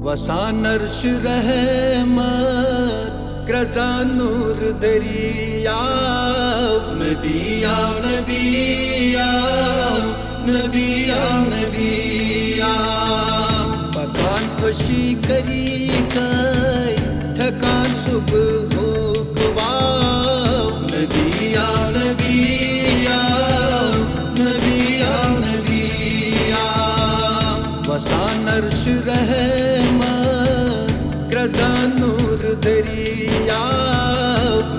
वसान अर्श रहमत क्रज़ा नूर दरिया नबी आओ नबी आओ नबी आओ नबी आओ पकान खुशी करी कई थकान सुबह हो गवाओ नबी आओ नबी आओ नबी आओ नबी आओ वसान अर्श रहमत क्रज़ा नूर दरिया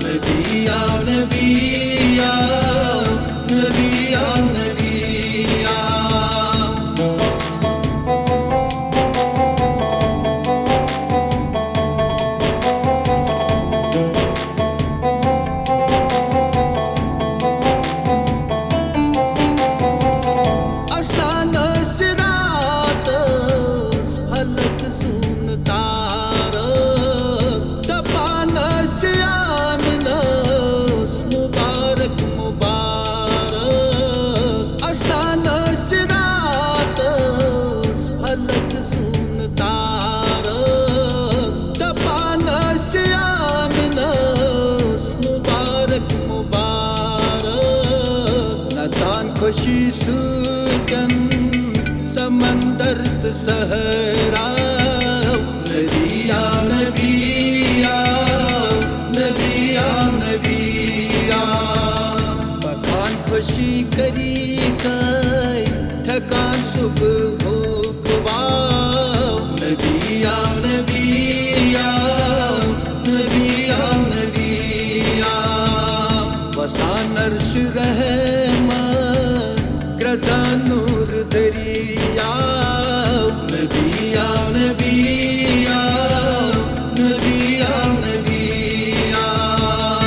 नबी आओ नबी आओ नबी आओ नबी आओ आसान सिरात फलक सुनता खुशी सूजन समंदर सहरा नबी आओ नबी आओ नबी आओ नबी आओ पकान खुशी करी कई थकान सुबह हो गवाओ नबी आओ नबी आओ नबी आओ नबी आओ वसान अर्श रहमत क्रज़ा नूर दरिया नबी आओ नबी आओ नबी आओ नबी आओ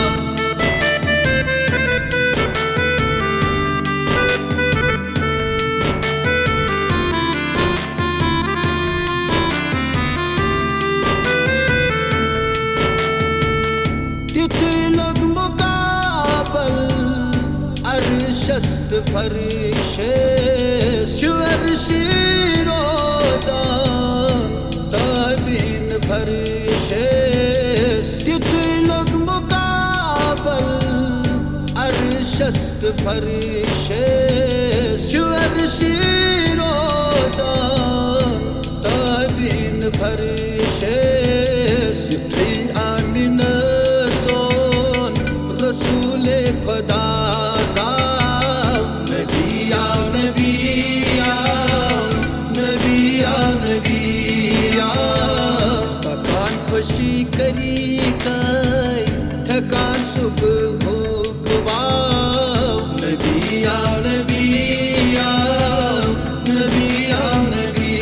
तिथे लोग मुकाबल अर्शस्त फरिशे शुअर्शी रोज़ान ताबीन फरिशे तिथे लोग मुकाबल अर्शस्त फरिशे शुअर्शी रोज़ान ताबीन फरिशे तिथे आमिना सोन रसूल खुदा खुशी करी कई थकान सुबह हो गवाओ नबी आओ नबी आओ नबी आओ नबी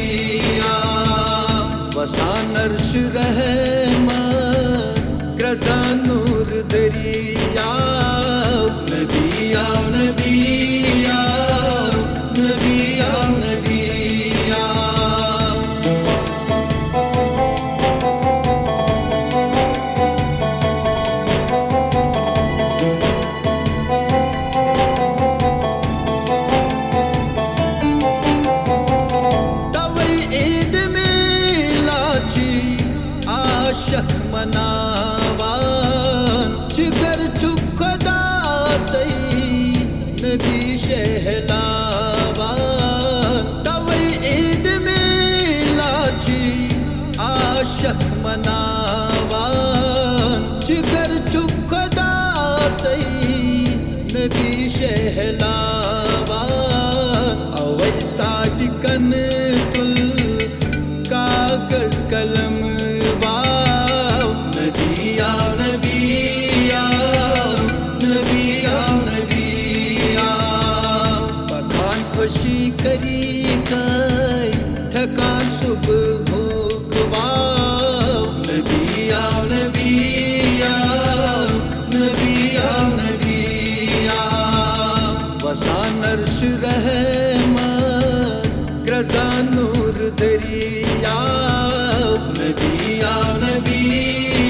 आओ वसान अर्श रहमत क्रज़ा नूर दरिया नबी आओ नबी आओ नबी आओ नबी शख मनावान जिगर चुखदा तई नबी शहलावान तवई ईद में लाची आशख मनावान जिगर चुखदा तई नबी शहलावान अवै सादिकन तुल कागज कलम खुशी करी कई थकान सुबह हो गवाओ नबी आओ नबी आओ नबी आओ नबी आओ वसान अर्श रहमत क्रज़ा नूर दरिया नबी आओ नबी